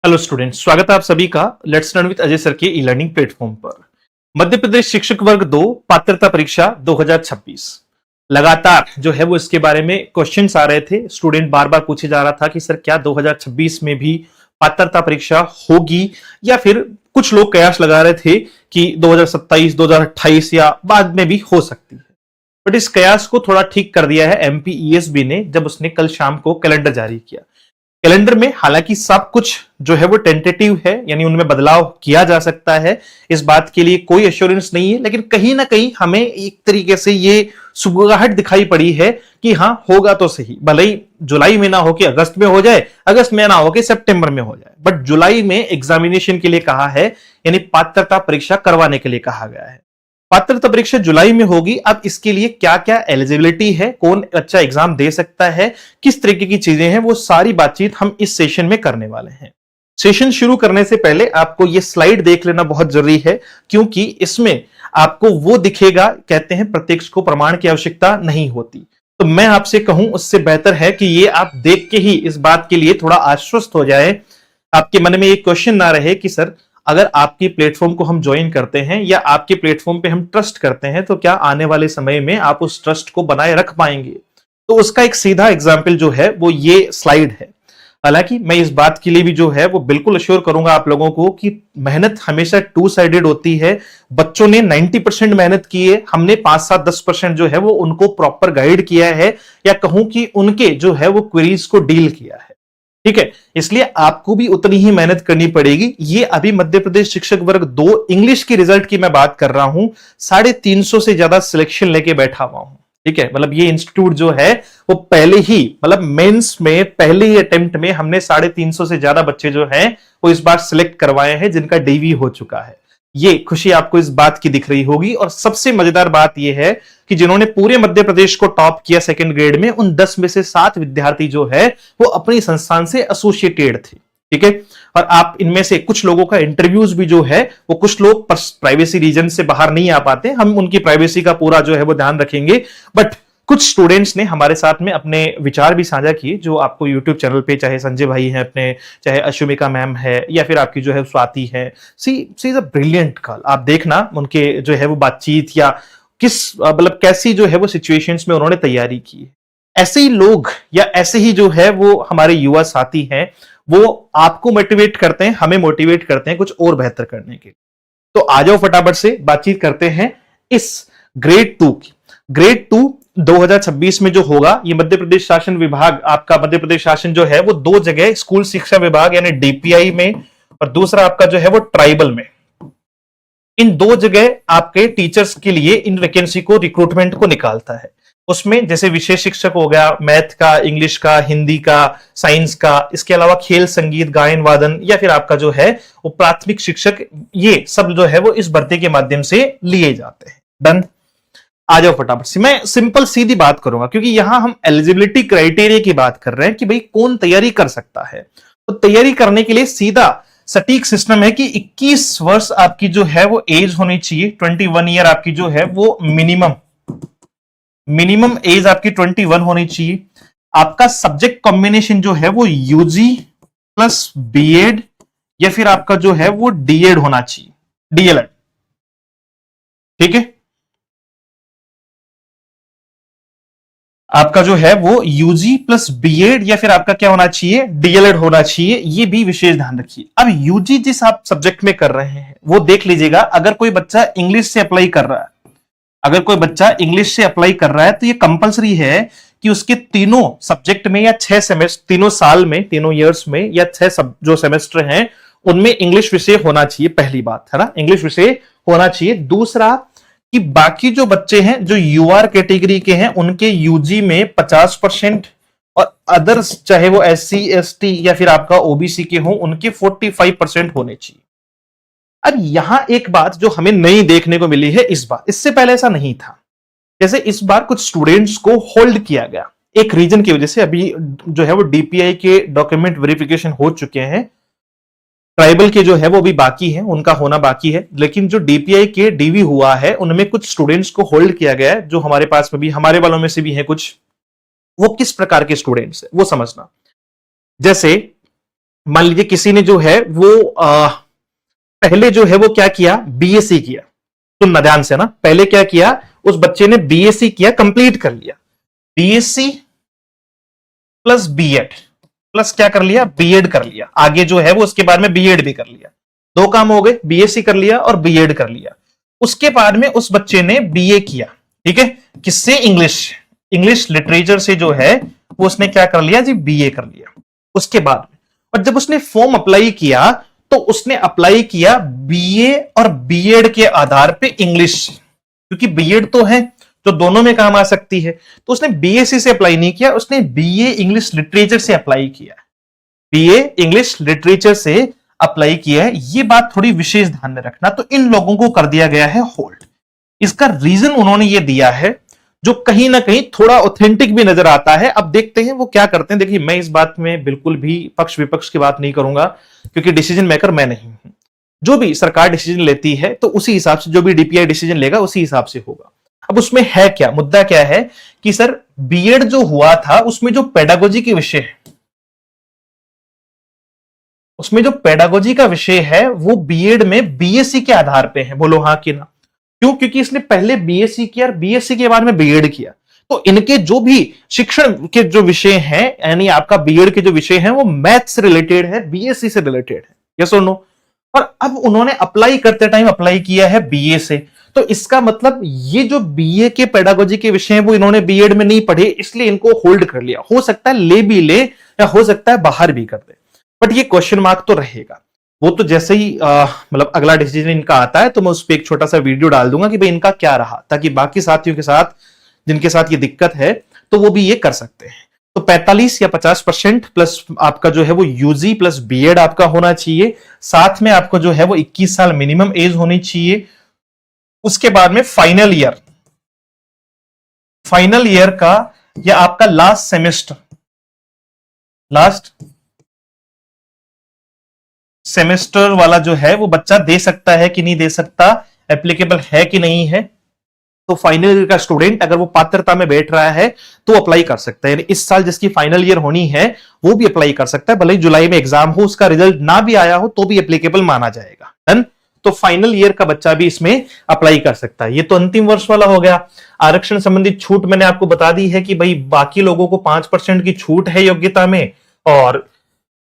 Hello students, स्वागत है आप सभी का let's learn with Ajay sir के ई लर्निंग प्लेटफॉर्म पर। मध्य प्रदेश शिक्षक वर्ग 2 पात्रता परीक्षा 2026 लगातार जो है वो इसके बारे में क्वेश्चंस आ रहे थे। स्टूडेंट बार बार पूछे जा रहा था कि सर क्या 2026 में भी पात्रता परीक्षा होगी, या फिर कुछ लोग कयास लगा रहे थे कि 2027 2028 या बाद में भी हो सकती है। बट इस कयास को थोड़ा ठीक कर दिया है एमपीईएसबी ने जब उसने कल शाम को कैलेंडर जारी किया। कैलेंडर में हालांकि सब कुछ जो है वो टेंटेटिव है, यानी उनमें बदलाव किया जा सकता है, इस बात के लिए कोई एश्योरेंस नहीं है, लेकिन कहीं ना कहीं हमें एक तरीके से ये सुगबुगाहट दिखाई पड़ी है कि हाँ होगा तो सही, भले ही जुलाई में ना हो कि अगस्त में हो जाए, अगस्त में ना हो कि सितंबर में हो जाए, बट जुलाई में एग्जामिनेशन के लिए कहा है, यानी पात्रता परीक्षा करवाने के लिए कहा गया है। पात्रता परीक्षा जुलाई में होगी। अब इसके लिए क्या क्या एलिजिबिलिटी है, कौन अच्छा एग्जाम दे सकता है, किस तरीके की चीजें हैं, वो सारी बातचीत हम इस सेशन में करने वाले हैं। सेशन शुरू करने से पहले आपको ये स्लाइड देख लेना बहुत जरूरी है, क्योंकि इसमें आपको वो दिखेगा, कहते हैं प्रत्यक्ष को प्रमाण की आवश्यकता नहीं होती। तो मैं आपसे कहूं उससे बेहतर है कि ये आप देख के ही इस बात के लिए थोड़ा आश्वस्त हो जाए, आपके मन में एक क्वेश्चन ना रहे कि सर अगर आपकी प्लेटफॉर्म को हम ज्वाइन करते हैं या आपके प्लेटफॉर्म पे हम ट्रस्ट करते हैं तो क्या आने वाले समय में आप उस ट्रस्ट को बनाए रख पाएंगे। तो उसका एक सीधा एग्जाम्पल जो है वो ये स्लाइड है। हालांकि मैं इस बात के लिए भी जो है वो बिल्कुल अश्योर करूंगा आप लोगों को कि मेहनत हमेशा टू साइडेड होती है। बच्चों ने 90% मेहनत की है, हमने 5-7-10% जो है वो उनको प्रॉपर गाइड किया है, या कहूं कि उनके जो है वो क्वेरीज को डील किया है। ठीक है, इसलिए आपको भी उतनी ही मेहनत करनी पड़ेगी। ये अभी मध्य प्रदेश शिक्षक वर्ग 2 इंग्लिश की रिजल्ट की मैं बात कर रहा हूं। 350 से ज्यादा सिलेक्शन लेके बैठा हुआ हूं। ठीक है, मतलब ये इंस्टीट्यूट जो है वो पहले ही, मतलब मेंस में पहले ही अटेम्प्ट में हमने 350 से ज्यादा बच्चे जो हैं वो इस बार सिलेक्ट करवाए हैं, जिनका डीवी हो चुका है। ये खुशी आपको इस बात की दिख रही होगी। और सबसे मजेदार बात यह है कि जिन्होंने पूरे मध्य प्रदेश को टॉप किया सेकंड ग्रेड में, उन 10 में से 7 विद्यार्थी जो है वो अपनी संस्थान से एसोसिएटेड थे। ठीक है, और आप इनमें से कुछ लोगों का इंटरव्यूज भी जो है वो, कुछ लोग प्राइवेसी रीजन से बाहर नहीं आ पाते, हम उनकी प्राइवेसी का पूरा जो है वो ध्यान रखेंगे। बट कुछ स्टूडेंट्स ने हमारे साथ में अपने विचार भी साझा किए, जो आपको यूट्यूब चैनल पे, चाहे संजय भाई हैं अपने, चाहे अश्विमिका मैम है, या फिर आपकी जो है स्वाति है, सी इज अ ब्रिलियंट गर्ल। आप देखना उनके जो है वो बातचीत, या किस मतलब कैसी जो है वो सिचुएशंस में उन्होंने तैयारी की। ऐसे ही लोग या ऐसे ही जो है वो हमारे युवा साथी हैं, वो आपको मोटिवेट करते हैं, हमें मोटिवेट करते हैं कुछ और बेहतर करने के लिए। तो आ जाओ फटाफट से बातचीत करते हैं इस ग्रेड 2 की। ग्रेड 2 2026 में जो होगा, ये मध्य प्रदेश शासन विभाग, आपका मध्य प्रदेश शासन जो है वो 2 जगह, स्कूल शिक्षा विभाग यानी डीपीआई में, और दूसरा आपका जो है वो ट्राइबल में, इन 2 जगह आपके टीचर्स के लिए इन वैकेंसी को, रिक्रूटमेंट को निकालता है। उसमें जैसे विशेष शिक्षक हो गया, मैथ का, इंग्लिश का, हिंदी का, साइंस का, इसके अलावा खेल, संगीत, गायन वादन, या फिर आपका जो है वो प्राथमिक शिक्षक, ये सब जो है वो इस भर्ती के माध्यम से लिए जाते हैं। डन। आ जाओ फटाफट से, मैं सिंपल सीधी बात करूंगा, क्योंकि यहां हम एलिजिबिलिटी क्राइटेरिया की बात कर रहे हैं कि भाई कौन तैयारी कर सकता है। तो तैयारी करने के लिए सीधा सटीक सिस्टम है कि 21 वर्ष आपकी जो है वो एज होनी चाहिए, 21 ईयर आपकी जो है वो मिनिमम एज आपकी 21 होनी चाहिए। आपका सब्जेक्ट कॉम्बिनेशन जो है वो यूजी प्लस बीएड, या फिर आपका जो है वो डीएड होना चाहिए, डीएलएड। ठीक है, आपका जो है वो यूजी प्लस बीएड, या फिर आपका क्या होना चाहिए, डीएलएड होना चाहिए। ये भी विशेष ध्यान रखिए। अब यूजी जिस आप सब्जेक्ट में कर रहे हैं वो देख लीजिएगा। अगर कोई बच्चा इंग्लिश से अप्लाई कर रहा है, अगर कोई बच्चा इंग्लिश से अप्लाई कर रहा है, तो ये कंपलसरी है कि उसके तीनों सब्जेक्ट में, या 6 सेमेस्टर, तीनों साल में, तीनों ईयर्स में, या 6 जो सेमेस्टर हैं उनमें इंग्लिश विषय होना चाहिए। पहली बात है ना, इंग्लिश विषय होना चाहिए। दूसरा कि बाकी जो बच्चे हैं जो यूआर कैटेगरी के हैं, उनके यूजी में 50%, और अदर्स चाहे वो एससी एसटी या फिर आपका ओबीसी के हो, उनके 45% होने चाहिए। अब यहां एक बात जो हमें नई देखने को मिली है इस बार, इससे पहले ऐसा नहीं था। जैसे इस बार कुछ स्टूडेंट्स को होल्ड किया गया एक रीजन की वजह से। अभी जो है वो डीपीआई के डॉक्यूमेंट वेरिफिकेशन हो चुके हैं, ट्राइबल के जो है वो भी बाकी है, उनका होना बाकी है, लेकिन जो डीपीआई के डीवी हुआ है उनमें कुछ स्टूडेंट्स को होल्ड किया गया है, जो हमारे पास में भी, हमारे वालों में से भी है कुछ। वो किस प्रकार के स्टूडेंट्स है वो समझना। जैसे मान लीजिए किसी ने जो है वो पहले जो है वो क्या किया, बीएससी किया। सुनना ध्यान से ना, पहले क्या किया, उस बच्चे ने बीएससी किया, कंप्लीट कर लिया, बीएससी प्लस बीएड प्लस क्या कर लिया, बीएड कर लिया, आगे जो है वो उसके बाद में बीएड भी कर लिया, दो काम हो गए, बीएससी कर लिया और बीएड कर लिया। उसके बाद में उस बच्चे ने बीए किया, ठीक है, किससे, इंग्लिश लिटरेचर से जो है वो उसने क्या कर लिया जी, बीए कर लिया। उसके बाद और जब उसने फॉर्म अप्लाई किया तो उसने अप्लाई किया बीए और बीएड के आधार पे इंग्लिश, क्योंकि बीएड तो है जो दोनों में काम आ सकती है, तो उसने बीएससी से अप्लाई नहीं किया, उसने बीए इंग्लिश लिटरेचर से अप्लाई किया, बीए इंग्लिश लिटरेचर से अप्लाई किया है। ये बात थोड़ी विशेष ध्यान में रखना। तो इन लोगों को कर दिया गया है होल्ड। इसका रीजन उन्होंने ये दिया है जो कहीं ना कहीं थोड़ा ऑथेंटिक भी नजर आता है। अब देखते हैं वो क्या करते हैं। देखिए, मैं इस बात में बिल्कुल भी पक्ष विपक्ष की बात नहीं करूंगा, क्योंकि डिसीजन मेकर मैं नहीं हूं। जो भी सरकार डिसीजन लेती है तो उसी हिसाब से, जो भी डीपीआई डिसीजन लेगा उसी हिसाब से होगा। अब उसमें है क्या, मुद्दा क्या है कि सर बीएड जो हुआ था उसमें जो पेडागोजी के विषय है, उसमें जो पेडागोजी का विषय है वो बीएड में बीएससी के आधार पे है। बोलो हाँ कि ना। क्यों? क्योंकि इसने पहले बीएससी किया और बीएससी के बाद में बीएड किया, तो इनके जो भी शिक्षण के जो विषय हैं, यानी आपका बीएड के जो विषय हैं वो मैथ से रिलेटेड है, बीएससी से रिलेटेड है। यस और नो? और अब उन्होंने अप्लाई करते टाइम अप्लाई किया है बीए से, तो इसका मतलब ये जो बीए के पेडागोजी के विषय हैं वो इन्होंने बीएड में नहीं पढ़े, इसलिए इनको होल्ड कर लिया। हो सकता है ले भी ले या हो सकता है बाहर भी कर दे, बट ये क्वेश्चन मार्क तो रहेगा। वो तो जैसे ही मतलब अगला डिसीजन इनका आता है तो मैं उस पर एक छोटा सा वीडियो डाल दूंगा कि भाई इनका क्या रहा, ताकि बाकी साथियों के साथ जिनके साथ ये दिक्कत है तो वो भी ये कर सकते हैं। तो 45 या 50% प्लस आपका जो है वो यूजी प्लस बीएड आपका होना चाहिए। साथ में आपको जो है वो 21 साल मिनिमम एज होनी चाहिए। उसके बाद में फाइनल ईयर का या आपका लास्ट सेमेस्टर वाला जो है वो बच्चा दे सकता है कि नहीं दे सकता, एप्लीकेबल है कि नहीं है। तो फाइनल ईयर का स्टूडेंट अगर वो पात्रता में बैठ रहा है तो अप्लाई कर सकता है, यानी इस साल जिसकी फाइनल ईयर होनी है वो भी अप्लाई कर सकता है। भले ही जुलाई में एग्जाम हो, उसका रिजल्ट ना भी आया हो तो भी एप्लीकेबल माना जाएगा। डन? तो फाइनल ईयर का बच्चा भी इसमें अप्लाई कर सकता है। ये तो अंतिम वर्ष वाला हो गया। आरक्षण संबंधित छूट मैंने आपको बता दी है कि भाई बाकी लोगों को 5% की छूट है योग्यता में, और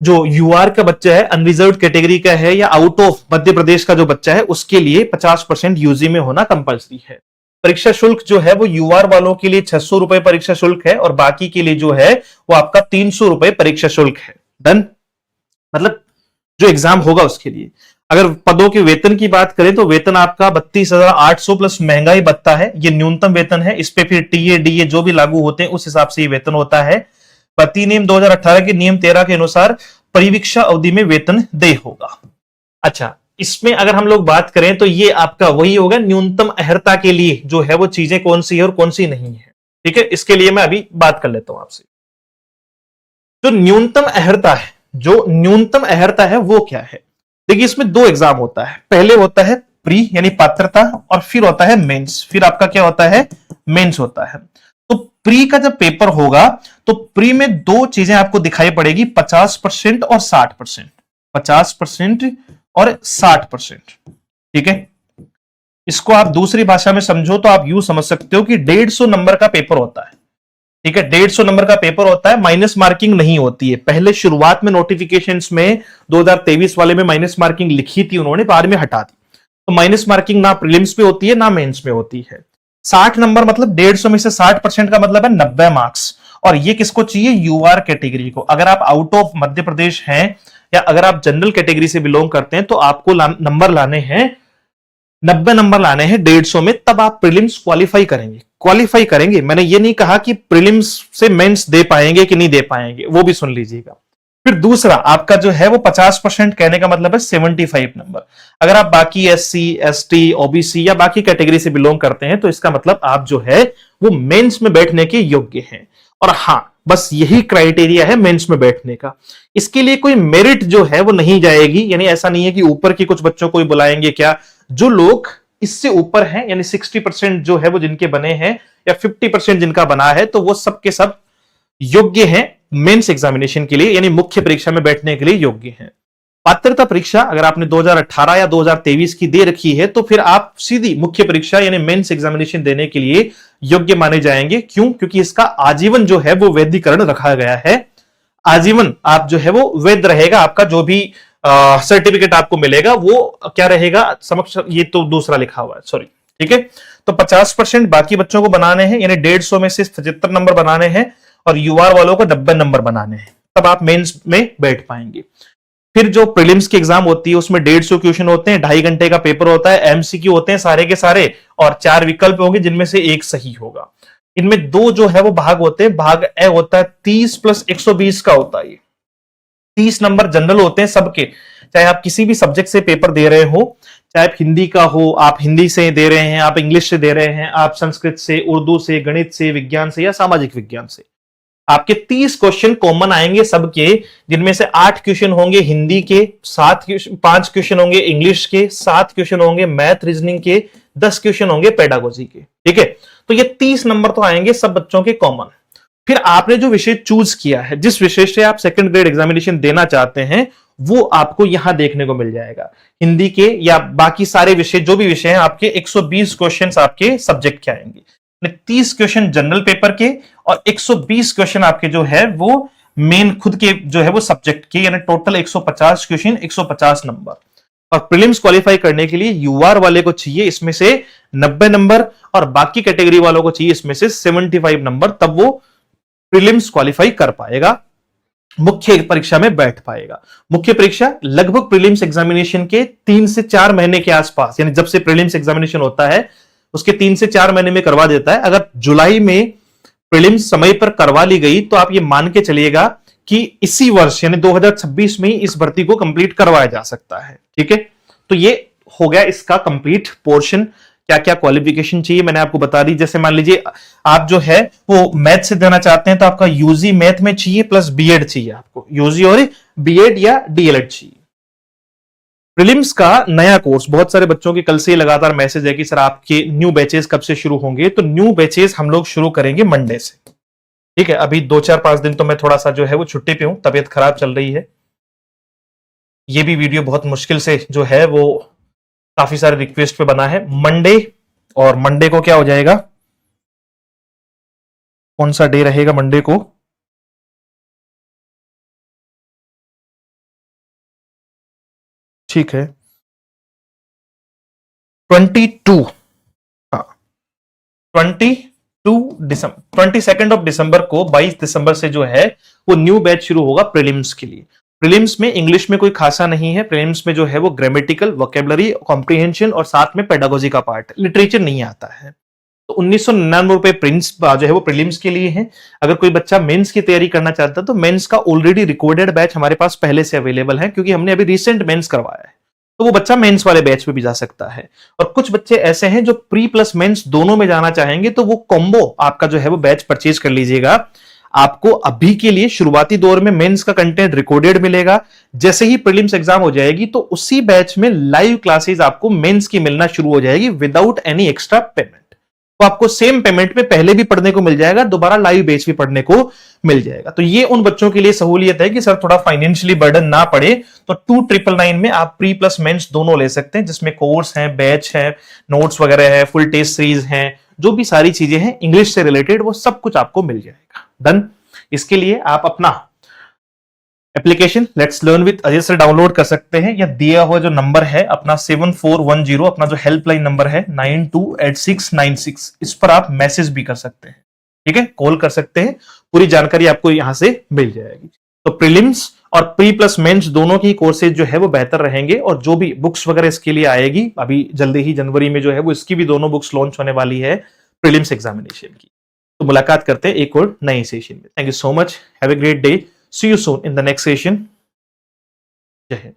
जो यूआर का बच्चा है, अनरिजर्व कैटेगरी का है या आउट ऑफ मध्य प्रदेश का जो बच्चा है, उसके लिए 50% यूजी में होना कंपलसरी है। परीक्षा शुल्क जो है वो यूआर वालों के लिए 600 रुपए परीक्षा शुल्क है और बाकी के लिए जो है वो आपका 300 रुपए परीक्षा शुल्क है। डन? मतलब जो एग्जाम होगा उसके लिए। अगर पदों के वेतन की बात करें तो वेतन आपका 32,800 प्लस महंगाई भत्ता है, ये न्यूनतम वेतन है। इस पे फिर टीए डीए जो भी लागू होते हैं उस हिसाब से ये वेतन होता है। भर्ती नियम 2018 के नियम 13 के अनुसार परिवीक्षा अवधि में वेतन देय होगा। अच्छा, इसमें अगर हम लोग बात करें तो ये आपका वही होगा न्यूनतम अर्हता के लिए जो है वो चीजें कौन सी है और कौन सी नहीं है। ठीक है, इसके लिए मैं अभी बात कर लेता हूं आपसे। जो न्यूनतम अर्हता है वो क्या है। देखिए, इसमें दो एग्जाम होता है। पहले होता है प्री यानी पात्रता, और फिर होता है मेंस। फिर आपका क्या होता है, मेंस होता है। तो प्री का जब पेपर होगा तो प्री में दो चीजें आपको दिखाई पड़ेगी, 50% और 60%। 50% और 60%। ठीक है, इसको आप दूसरी भाषा में समझो तो आप यूं समझ सकते हो कि 150 नंबर का पेपर होता है। ठीक है, 150 नंबर का पेपर होता है, माइनस मार्किंग नहीं होती है। पहले शुरुआत में नोटिफिकेशंस में 2023 वाले में माइनस मार्किंग लिखी थी उन्होंने, बाद में हटा दी। तो माइनस मार्किंग ना प्रीलिम्स पे होती है ना मेंस में होती है। 60 नंबर मतलब 150 में से 60% का मतलब है 90 मार्क्स, और ये किसको चाहिए, यूआर कैटेगरी को। अगर आप आउट ऑफ मध्य प्रदेश हैं या अगर आप जनरल कैटेगरी से बिलोंग करते हैं तो आपको नंबर लाने हैं 90 नंबर लाने हैं 150 में, तब आप प्रीलिम्स क्वालिफाई करेंगे। मैंने ये नहीं कहा कि प्रीलिम्स से मेंस दे पाएंगे कि नहीं दे पाएंगे, वो भी सुन लीजिएगा। फिर दूसरा आपका जो है वो 50% कहने का मतलब है 75 नंबर। अगर आप बाकी एससी एसटी ओबीसी या बाकी कैटेगरी से बिलोंग करते हैं तो इसका मतलब आप जो है वो मेंस में बैठने के योग्य हैं। और हां, बस यही क्राइटेरिया है मेंस में बैठने का। इसके लिए कोई मेरिट जो है वो नहीं जाएगी, यानी ऐसा नहीं है कि ऊपर के कुछ बच्चों को ही बुलाएंगे। क्या जो लोग इससे ऊपर हैं, यानी 60% जो है वो जिनके बने हैं या 50% जिनका बना है, तो वो सब के सब योग्य हैं मेंस एग्जामिनेशन के लिए यानी मुख्य परीक्षा में बैठने के लिए योग्य हैं। पात्रता परीक्षा अगर आपने 2018 या 2023 की दे रखी है तो फिर आप सीधी मुख्य परीक्षा यानी मेंस एग्जामिनेशन देने के लिए योग्य माने जाएंगे। क्यों? क्योंकि इसका आजीवन जो है वो वैधीकरण रखा गया है। आजीवन आप जो है वो वैध रहेगा, आपका जो भी सर्टिफिकेट आपको मिलेगा वो क्या रहेगा समक्ष, ये तो दूसरा लिखा हुआ है, सॉरी, ठीक है। तो 50% बाकी बच्चों को बनाने हैं, यानी 150 में से 75 नंबर बनाने हैं और यूआर वालों को 90 नंबर बनाने हैं, तब आप मेंस में बैठ पाएंगे। फिर जो प्रीलिम्स की एग्जाम होती है उसमें 150 क्वेश्चन होते हैं, 2.5 घंटे का पेपर होता है, एमसीक्यू होते हैं सारे के सारे, और 4 विकल्प होंगे जिनमें से एक सही होगा। इनमें 2 जो है वो भाग होते हैं। भाग ए होता है 30 प्लस 120 का होता है। 30 नंबर जनरल होते हैं सबके, चाहे आप किसी भी सब्जेक्ट से पेपर दे रहे हो, चाहे आप हिंदी का हो, आप हिंदी से दे रहे हैं, आप इंग्लिश से दे रहे हैं, आप संस्कृत से, उर्दू से, गणित से, विज्ञान से या सामाजिक विज्ञान से, आपके 30 क्वेश्चन कॉमन आएंगे सबके, जिनमें से 8 क्वेश्चन होंगे हिंदी के, 5 क्वेश्चन होंगे इंग्लिश के, 7 क्वेश्चन होंगे मैथ रीजनिंग के, 10 क्वेश्चन होंगे पेडागोजी के, ठीक है। तो ये 30 नंबर तो आएंगे सब बच्चों के कॉमन। फिर आपने जो विषय चूज किया है, जिस विषय से आप सेकंड ग्रेड एग्जामिनेशन देना चाहते हैं, वो आपको यहां देखने को मिल जाएगा। हिंदी के या बाकी सारे विषय, जो भी विषय हैं आपके, 120 क्वेश्चन आपके सब्जेक्ट के आएंगे, 30 क्वेश्चन जनरल पेपर के और 120 क्वेश्चन आपके जो है वो मेन खुद के जो है वो सब्जेक्ट के, यानी टोटल 150 क्वेश्चन, 150 नंबर। और प्रीलिम्स क्वालिफाई करने के लिए यूआर वाले को चाहिए इसमें से 90 नंबर और बाकी कैटेगरी वालों को चाहिए इसमें से 75 नंबर, तब वो प्रीलिम्स क्वालिफाई कर पाएगा, मुख्य परीक्षा में बैठ पाएगा। मुख्य परीक्षा लगभग प्रीलिम्स एग्जामिनेशन के 3 से 4 महीने के आसपास, यानी जब से प्रीलिम्स एग्जामिनेशन होता है उसके 3 से 4 महीने में करवा देता है। अगर जुलाई में प्रीलिम्स समय पर करवा ली गई तो आप ये मान के चलिएगा कि इसी वर्ष यानी 2026 में ही इस भर्ती को कंप्लीट करवाया जा सकता है, ठीक है। तो ये हो गया इसका कंप्लीट पोर्शन। क्या क्या क्वालिफिकेशन चाहिए मैंने आपको बता दी। जैसे मान लीजिए आप जो है वो मैथ से देना चाहते हैं तो आपका यूजी मैथ में चाहिए प्लस बीएड चाहिए, आपको यूजी और बीएड या डीएलएड चाहिए। प्रीलिम्स का नया कोर्स, बहुत सारे बच्चों के कल से लगातार मैसेज है कि सर आपके न्यू बैचेस कब से शुरू होंगे। तो न्यू बैचेस हम लोग शुरू करेंगे मंडे से, ठीक है। अभी 2-4-5 दिन तो मैं थोड़ा सा जो है वो छुट्टी पे हूं, तबीयत खराब चल रही है। ये भी वीडियो बहुत मुश्किल से जो है वो काफी सारे रिक्वेस्ट पे बना है। मंडे, और मंडे को क्या हो जाएगा, कौन सा डे रहेगा मंडे को, ठीक है 22, हाँ 22 दिसंबर को, 22 दिसंबर से जो है वो न्यू बैच शुरू होगा प्रीलिम्स के लिए। प्रीलिम्स में इंग्लिश में कोई खासा नहीं है। प्रीलिम्स में जो है वो ग्रामेटिकल, वोकेबलरी, कॉम्प्रिहेंशन और साथ में पेडागोजी का पार्ट, लिटरेचर नहीं आता है। तो 1999 रुपए प्रिंस जो है वो प्रीलिम्स के लिए है। अगर कोई बच्चा मेंस की तैयारी करना चाहता है तो मेंस का ऑलरेडी रिकॉर्डेड बैच हमारे पास पहले से अवेलेबल है, क्योंकि हमने अभी रिसेंट मेंस करवाया है, तो वो बच्चा मेंस वाले बैच पे भी जा सकता है। और कुछ बच्चे ऐसे हैं जो प्री प्लस मेंस दोनों में जाना चाहेंगे, तो वो कॉम्बो आपका जो है वो बैच परचेज कर लीजिएगा। आपको अभी के लिए शुरुआती दौर में मेंस का कंटेंट रिकॉर्डेड मिलेगा। जैसे ही प्रीलिम्स एग्जाम हो जाएगी तो उसी बैच में लाइव क्लासेस आपको मेंस की मिलना शुरू हो जाएगी विदाउट एनी एक्स्ट्रा पेमेंट। तो आपको सेम पेमेंट में पहले भी पढ़ने को मिल जाएगा, दोबारा लाइव बैच भी पढ़ने को मिल जाएगा। तो ये उन बच्चों के लिए सहूलियत है कि सर थोड़ा फाइनेंशियली बर्डन ना पड़े, तो 2999 में आप प्री प्लस मेंस दोनों ले सकते हैं, जिसमें कोर्स है, बैच है, नोट्स वगैरह है, फुल टेस्ट सीरीज है, जो भी सारी चीजें हैं इंग्लिश से रिलेटेड वो सब कुछ आपको मिल जाएगा। डन। इसके लिए आप अपना application let's learn with Ajay sir download कर सकते हैं, या दिया हुआ जो नंबर है अपना 7410, अपना जो हेल्पलाइन नंबर है 928696, इस पर आप मैसेज भी कर सकते हैं, ठीक है, कॉल कर सकते हैं। पूरी जानकारी आपको यहां से मिल जाएगी। तो प्रीलिम्स और प्री प्लस मेंस दोनों की कोर्सेज जो है वो बेहतर रहेंगे, और जो भी बुक्स वगैरह इसके लिए आएगी अभी जल्दी ही जनवरी में जो है वो इसकी भी दोनों बुक्स लॉन्च होने वाली है प्रीलिम्स एग्जामिनेशन की। तो मुलाकात करते हैं एक और नए सेशन में। Thank you so much, have a great day, see you soon in the next session. जय हिंद।